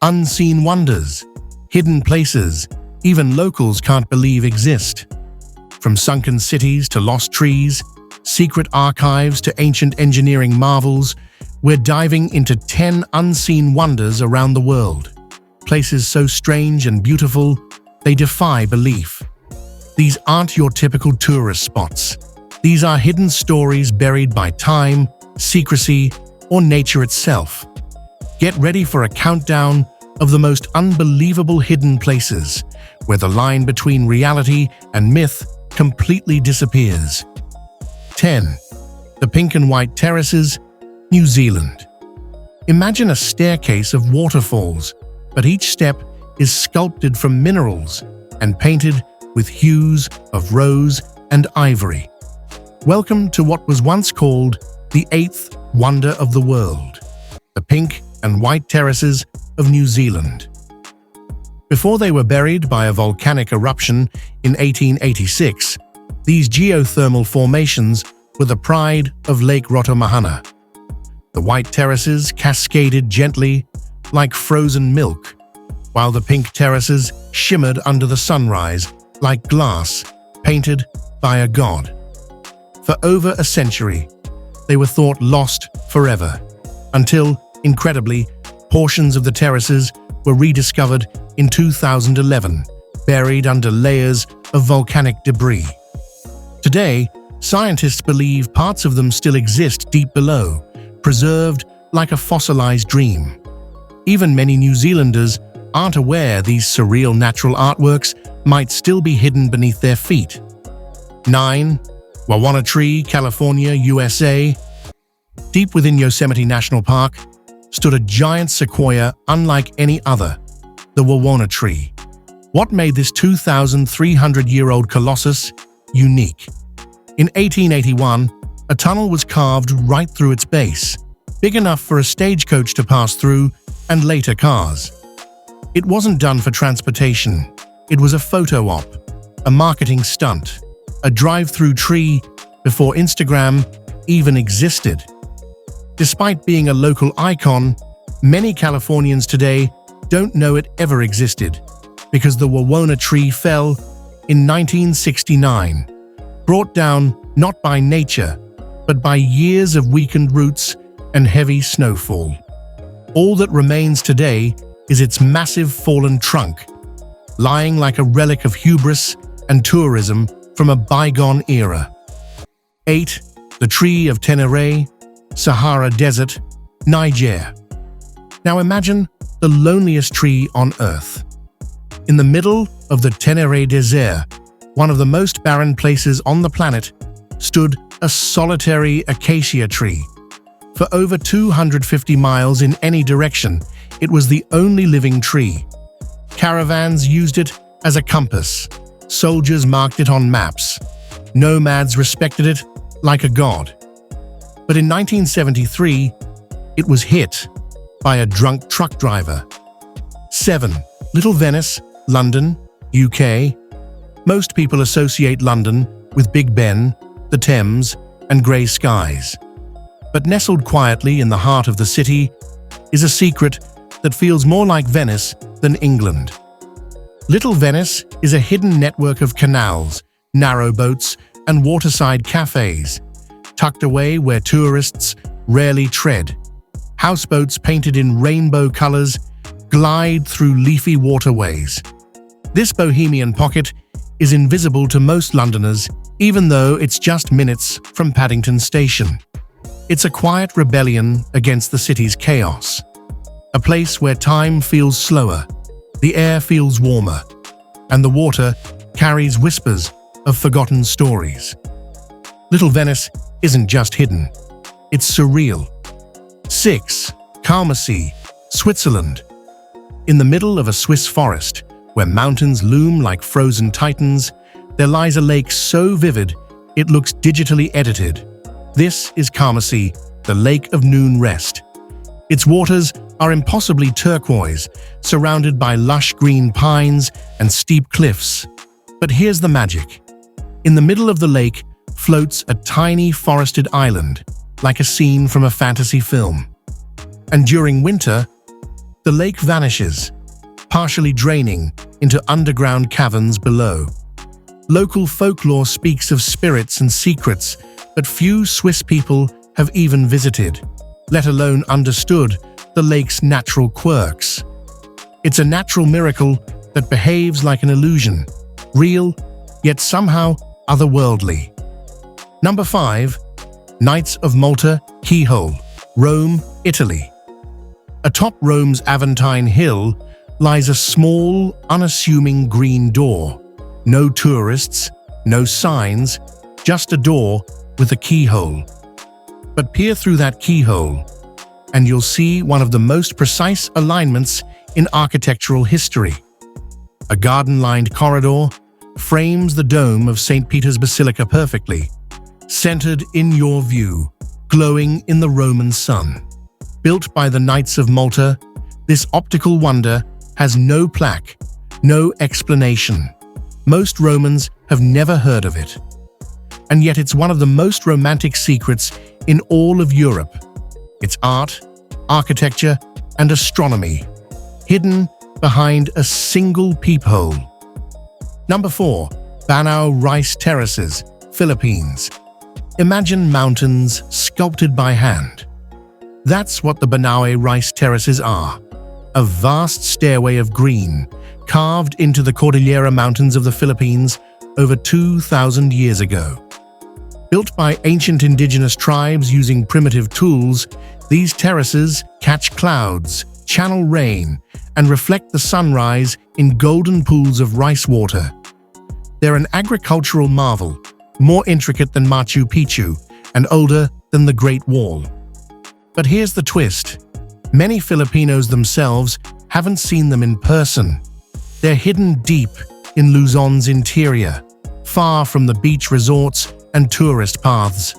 unseen wonders, hidden places even locals can't believe exist. From sunken cities to lost trees, secret archives to ancient engineering marvels, we're diving into 10 unseen wonders around the world. Places so strange and beautiful, they defy belief. These aren't your typical tourist spots. These are hidden stories buried by time, secrecy, or nature itself. Get ready for a countdown of the most unbelievable hidden places, where the line between reality and myth completely disappears. 10. The Pink and White Terraces, New Zealand. Imagine a staircase of waterfalls, but each step is sculpted from minerals and painted with hues of rose and ivory. Welcome to what was once called the eighth wonder of the world, the Pink and White Terraces of New Zealand. Before they were buried by a volcanic eruption in 1886, these geothermal formations were the pride of Lake Rotomahana. The white terraces cascaded gently like frozen milk, while the pink terraces shimmered under the sunrise like glass painted by a god. For over a century, they were thought lost forever, until, incredibly, portions of the terraces were rediscovered in 2011, buried under layers of volcanic debris. Today, scientists believe parts of them still exist deep below, preserved like a fossilized dream. Even many New Zealanders aren't aware these surreal natural artworks might still be hidden beneath their feet. 9. Wawanatri, California, USA. Deep within Yosemite National Park stood a giant sequoia unlike any other, the Wawanatri. What made this 2,300-year-old colossus unique? In 1881, a tunnel was carved right through its base, big enough for a stagecoach to pass through and later cars. It wasn't done for transportation. It was a photo op, a marketing stunt, a drive-through tree before Instagram even existed. Despite being a local icon, many Californians today don't know it ever existed because the Wawanatri fell in 1969, brought down not by nature, but by years of weakened roots and heavy snowfall. All that remains today is its massive fallen trunk, lying like a relic of hubris and tourism from a bygone era. 8. The Tree of Tenere, Sahara Desert, Niger. Now imagine the loneliest tree on Earth. In the middle of the Tenere Desert, one of the most barren places on the planet, stood a solitary acacia tree. For over 250 miles in any direction, it was the only living tree. Caravans used it as a compass. Soldiers marked it on maps. Nomads respected it like a god. But in 1973, it was hit by a drunk truck driver. 7. Little Venice, London, UK. Most people associate London with Big Ben, the Thames, and grey skies. But nestled quietly in the heart of the city is a secret that feels more like Venice than England. Little Venice is a hidden network of canals, narrow boats, and waterside cafes, tucked away where tourists rarely tread. Houseboats painted in rainbow colors glide through leafy waterways. This bohemian pocket is invisible to most Londoners, even though it's just minutes from Paddington Station. It's a quiet rebellion against the city's chaos. A place where time feels slower, the air feels warmer, and the water carries whispers of forgotten stories. Little Venice isn't just hidden, it's surreal. 6. Kalmasee, Switzerland. In the middle of a Swiss forest, where mountains loom like frozen titans, there lies a lake so vivid it looks digitally edited. This is Kalmasee, the Lake of Noon Rest. Its waters are impossibly turquoise, surrounded by lush green pines and steep cliffs. But here's the magic. In the middle of the lake floats a tiny forested island, like a scene from a fantasy film. And during winter, The lake vanishes, partially draining into underground caverns below. Local folklore speaks of spirits and secrets that few Swiss people have even visited, let alone understood the lake's natural quirks. It's a natural miracle that behaves like an illusion, real, yet somehow otherworldly. Number 5. Knights of Malta Keyhole, Rome, Italy. Atop Rome's Aventine Hill lies a small, unassuming green door. No tourists, no signs, just a door with a keyhole. But peer through that keyhole, and you'll see one of the most precise alignments in architectural history. A garden-lined corridor frames the dome of St. Peter's Basilica perfectly, centered in your view, glowing in the Roman sun. Built by the Knights of Malta, this optical wonder has no plaque, no explanation. Most Romans have never heard of it. And yet it's one of the most romantic secrets in all of Europe. It's art, architecture, and astronomy, hidden behind a single peephole. Number 4. Banao Rice Terraces, Philippines. Imagine mountains sculpted by hand. That's what the Banao Rice Terraces are. A vast stairway of green, carved into the Cordillera Mountains of the Philippines over 2,000 years ago. Built by ancient indigenous tribes using primitive tools, these terraces catch clouds, channel rain, and reflect the sunrise in golden pools of rice water. They're an agricultural marvel, more intricate than Machu Picchu and older than the Great Wall. But here's the twist. Many Filipinos themselves haven't seen them in person. They're hidden deep in Luzon's interior, far from the beach resorts and tourist paths.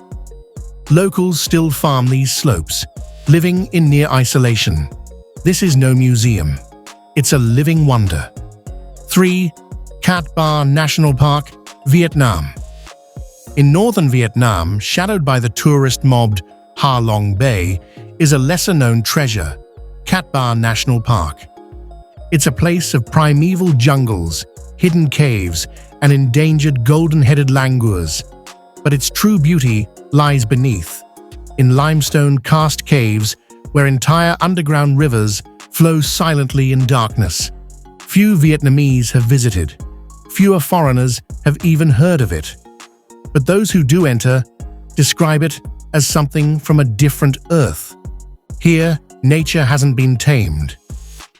Locals still farm these slopes, living in near isolation. This is no museum. It's a living wonder. 3. Cat Ba National Park, Vietnam. In northern Vietnam, shadowed by the tourist-mobbed Ha Long Bay, is a lesser-known treasure, Cat Ba National Park. It's a place of primeval jungles, hidden caves, and endangered golden-headed langurs. But its true beauty lies beneath, in limestone karst caves where entire underground rivers flow silently in darkness. Few Vietnamese have visited. Fewer foreigners have even heard of it. But those who do enter describe it as something from a different earth. Here, nature hasn't been tamed.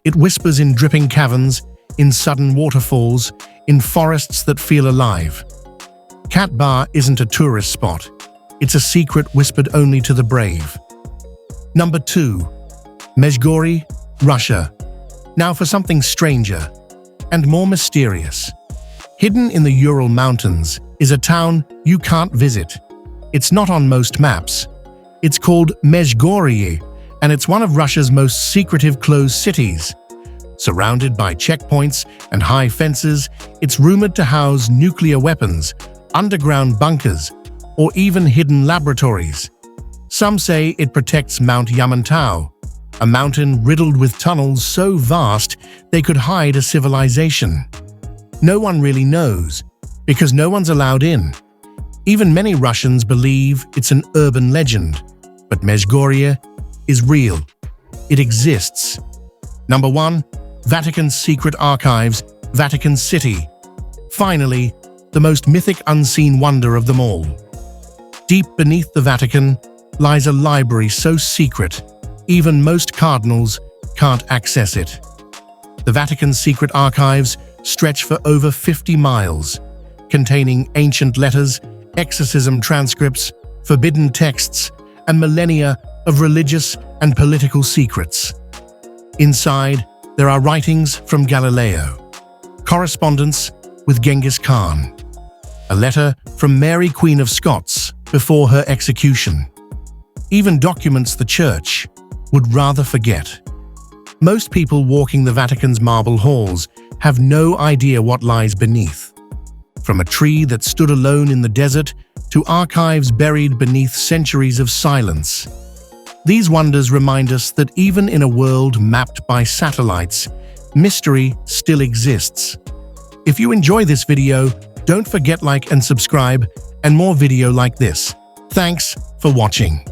It whispers in dripping caverns, in sudden waterfalls, in forests that feel alive. Cat Ba isn't a tourist spot. It's a secret whispered only to the brave. Number 2. Mezhgory, Russia. Now for something stranger and more mysterious. Hidden in the Ural Mountains is a town you can't visit. It's not on most maps. It's called Mezhgorie, and it's one of Russia's most secretive closed cities. Surrounded by checkpoints and high fences, it's rumored to house nuclear weapons, underground bunkers, or even hidden laboratories. Some say it protects Mount Yamantau, a mountain riddled with tunnels so vast they could hide a civilization. No one really knows, because no one's allowed in. Even many Russians believe it's an urban legend, but Mezhgorie is real. It exists. Number 1. Vatican's Secret Archives, Vatican City. Finally, the most mythic unseen wonder of them all. Deep beneath the Vatican lies a library so secret, even most cardinals can't access it. The Vatican's secret archives stretch for over 50 miles, containing ancient letters, exorcism transcripts, forbidden texts, and millennia of religious and political secrets. Inside, there are writings from Galileo, correspondence with Genghis Khan, a letter from Mary Queen of Scots before her execution, even documents the Church would rather forget. Most people walking the Vatican's marble halls have no idea what lies beneath. From a tree that stood alone in the desert to archives buried beneath centuries of silence. These wonders remind us that even in a world mapped by satellites, mystery still exists. If you enjoy this video, don't forget like and subscribe, and more video like this. Thanks for watching.